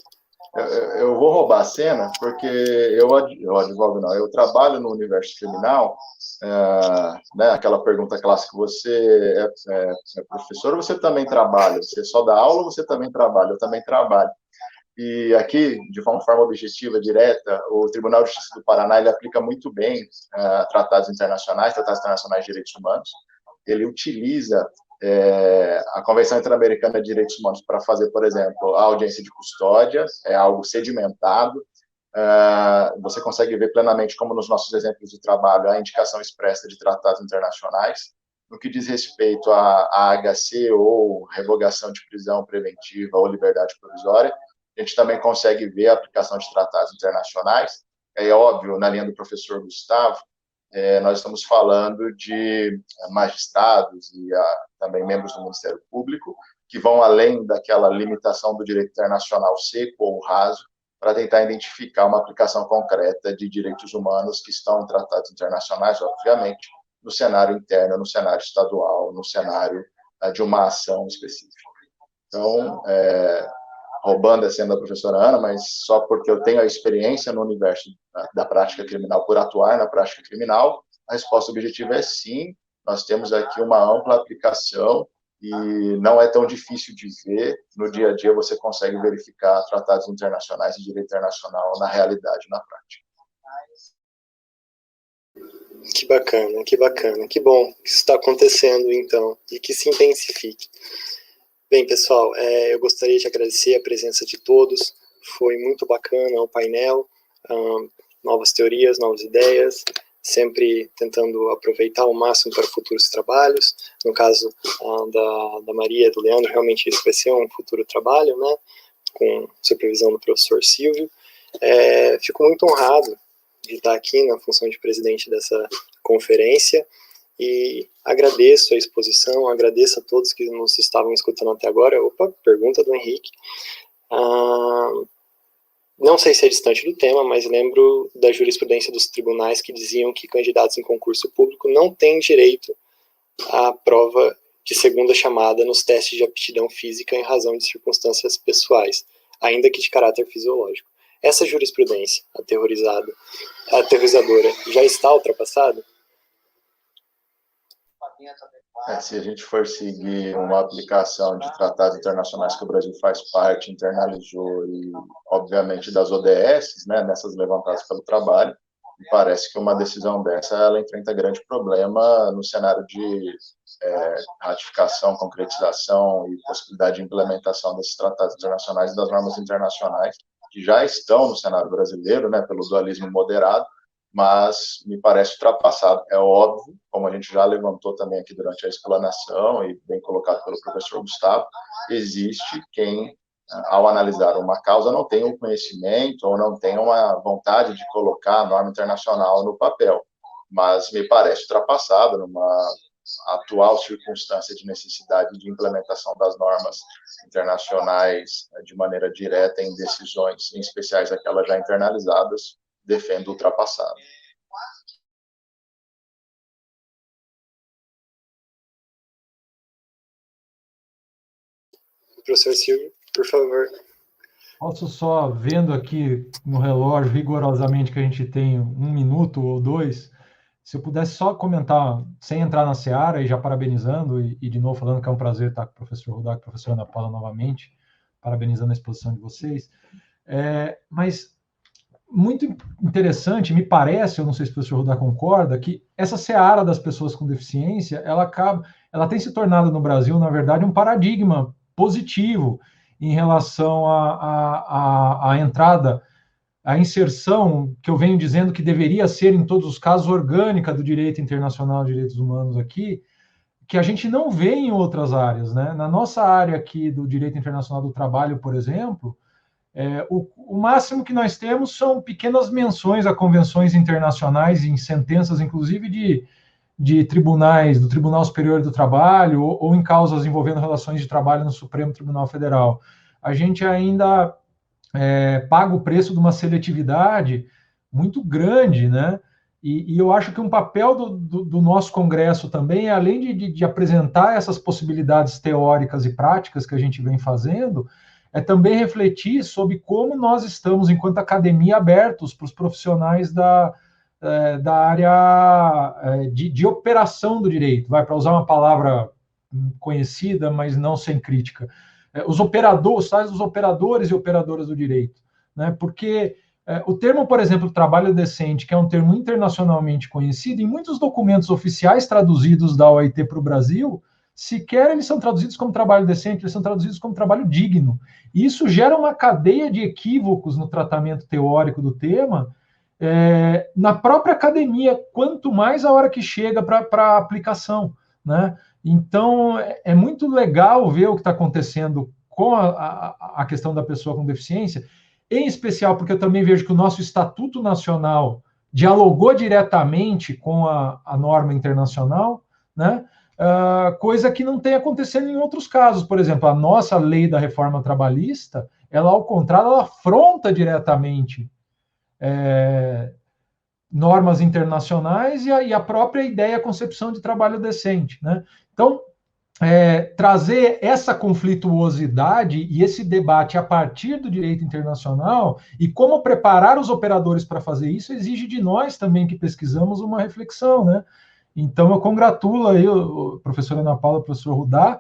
S5: Eu vou roubar a cena, porque eu advogo não, eu trabalho no universo criminal, né, aquela pergunta clássica, você é professor ou você também trabalha? Você só dá aula ou você também trabalha? Eu também trabalho. E aqui, de uma forma objetiva, direta, o Tribunal de Justiça do Paraná, ele aplica muito bem tratados internacionais de direitos humanos. Ele utiliza a Convenção Interamericana de Direitos Humanos para fazer, por exemplo, a audiência de custódia, é algo sedimentado. Você consegue ver plenamente, como nos nossos exemplos de trabalho, a indicação expressa de tratados internacionais. No que diz respeito a HC, ou revogação de prisão preventiva ou liberdade provisória, a gente também consegue ver a aplicação de tratados internacionais. É óbvio, na linha do professor Gustavo, nós estamos falando de magistrados e também membros do Ministério Público, que vão além daquela limitação do direito internacional seco ou raso, para tentar identificar uma aplicação concreta de direitos humanos que estão em tratados internacionais, obviamente, no cenário interno, no cenário estadual, no cenário de uma ação específica. Então, roubando a cena da professora Ana, mas só porque eu tenho a experiência no universo da prática criminal, por atuar na prática criminal, a resposta objetiva é sim, nós temos aqui uma ampla aplicação e não é tão difícil de ver, no dia a dia você consegue verificar tratados internacionais e direito internacional na realidade, na prática.
S1: Que bacana, que bom que isso está acontecendo, então, e que se intensifique. Bem, pessoal, eu gostaria de agradecer a presença de todos, foi muito bacana o painel, novas teorias, novas ideias, sempre tentando aproveitar ao máximo para futuros trabalhos. No caso da Maria e do Leandro, realmente isso vai ser um futuro trabalho, né, com supervisão do professor Silvio. Fico muito honrado de estar aqui na função de presidente dessa conferência, e agradeço a exposição, agradeço a todos que nos estavam escutando até agora. Opa, pergunta do Henrique. Não sei se é distante do tema, mas lembro da jurisprudência dos tribunais que diziam que candidatos em concurso público não têm direito à prova de segunda chamada nos testes de aptidão física em razão de circunstâncias pessoais, ainda que de caráter fisiológico. Essa jurisprudência aterrorizadora já está ultrapassada?
S5: Se a gente for seguir uma aplicação de tratados internacionais que o Brasil faz parte, internalizou, e obviamente das ODS, né, nessas levantadas pelo trabalho, me parece que uma decisão dessa ela enfrenta grande problema no cenário de ratificação, concretização e possibilidade de implementação desses tratados internacionais e das normas internacionais que já estão no cenário brasileiro, né, pelo dualismo moderado, mas me parece ultrapassado. É óbvio, como a gente já levantou também aqui durante a explanação e bem colocado pelo professor Gustavo, existe quem, ao analisar uma causa, não tem um conhecimento ou não tem uma vontade de colocar a norma internacional no papel, mas me parece ultrapassado numa atual circunstância de necessidade de implementação das normas internacionais de maneira direta em decisões, em especiais aquelas já internalizadas, defendo ultrapassado.
S1: Professor Silvio, por favor.
S2: Posso só, vendo aqui no relógio rigorosamente que a gente tem 1 minuto ou 2, se eu pudesse só comentar, sem entrar na seara, e já parabenizando, e de novo falando que é um prazer estar com o professor Rodak e a professora Ana Paula novamente, parabenizando a exposição de vocês, mas muito interessante, me parece, eu não sei se o professor Rudá concorda, que essa seara das pessoas com deficiência, ela tem se tornado no Brasil, na verdade, um paradigma positivo em relação à entrada, à inserção, que eu venho dizendo que deveria ser, em todos os casos, orgânica do direito internacional de direitos humanos aqui, que a gente não vê em outras áreas, né? Na nossa área aqui do direito internacional do trabalho, por exemplo, o máximo que nós temos são pequenas menções a convenções internacionais, em sentenças, inclusive, de tribunais, do Tribunal Superior do Trabalho, ou em causas envolvendo relações de trabalho no Supremo Tribunal Federal. A gente ainda paga o preço de uma seletividade muito grande, né? E eu acho que um papel do nosso Congresso também, além de apresentar essas possibilidades teóricas e práticas que a gente vem fazendo, é também refletir sobre como nós estamos, enquanto academia, abertos para os profissionais da área de operação do direito, para usar uma palavra conhecida, mas não sem crítica. Os operadores e operadoras do direito, né? Porque o termo, por exemplo, trabalho decente, que é um termo internacionalmente conhecido, em muitos documentos oficiais traduzidos da OIT para o Brasil, sequer eles são traduzidos como trabalho decente, eles são traduzidos como trabalho digno. E isso gera uma cadeia de equívocos no tratamento teórico do tema, na própria academia, quanto mais a hora que chega para a aplicação, né? Então, é muito legal ver o que está acontecendo com a questão da pessoa com deficiência, em especial porque eu também vejo que o nosso Estatuto Nacional dialogou diretamente com a norma internacional, né? Coisa que não tem acontecendo em outros casos. Por exemplo, a nossa lei da reforma trabalhista, ela, ao contrário, ela afronta diretamente normas internacionais e a própria ideia, a concepção de trabalho decente, né? Então, trazer essa conflituosidade e esse debate a partir do direito internacional e como preparar os operadores para fazer isso exige de nós também que pesquisamos uma reflexão, né? Então, eu congratulo aí o professor Ana Paula e o professor Rudá,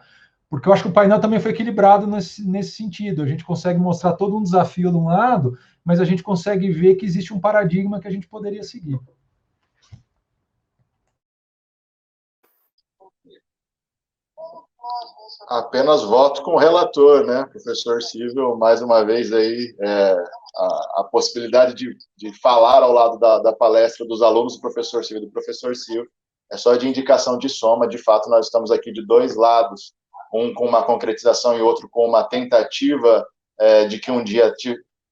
S2: porque eu acho que o painel também foi equilibrado nesse sentido. A gente consegue mostrar todo um desafio de um lado, mas a gente consegue ver que existe um paradigma que a gente poderia seguir.
S5: Apenas voto com o relator, né, professor Silvio, mais uma vez aí a possibilidade de falar ao lado da palestra dos alunos do professor Silvio e do professor Silvio é só de indicação de soma. De fato, nós estamos aqui de dois lados, um com uma concretização e outro com uma tentativa de que um dia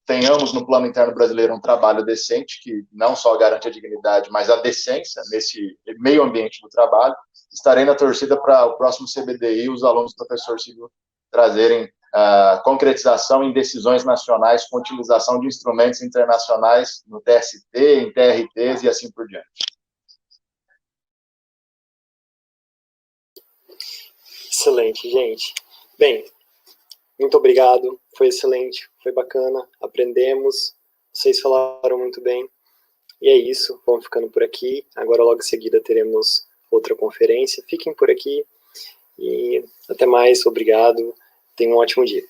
S5: tenhamos no plano interno brasileiro um trabalho decente, que não só garante a dignidade, mas a decência nesse meio ambiente do trabalho. Estarei na torcida para o próximo CBDI, os alunos do professor Silvio trazerem concretização em decisões nacionais com utilização de instrumentos internacionais no TST, em TRTs e assim por diante.
S1: Excelente, gente. Bem, muito obrigado, foi excelente, foi bacana, aprendemos, vocês falaram muito bem. E é isso, vamos ficando por aqui. Agora, logo em seguida, teremos outra conferência. Fiquem por aqui e até mais, obrigado. Tenham um ótimo dia.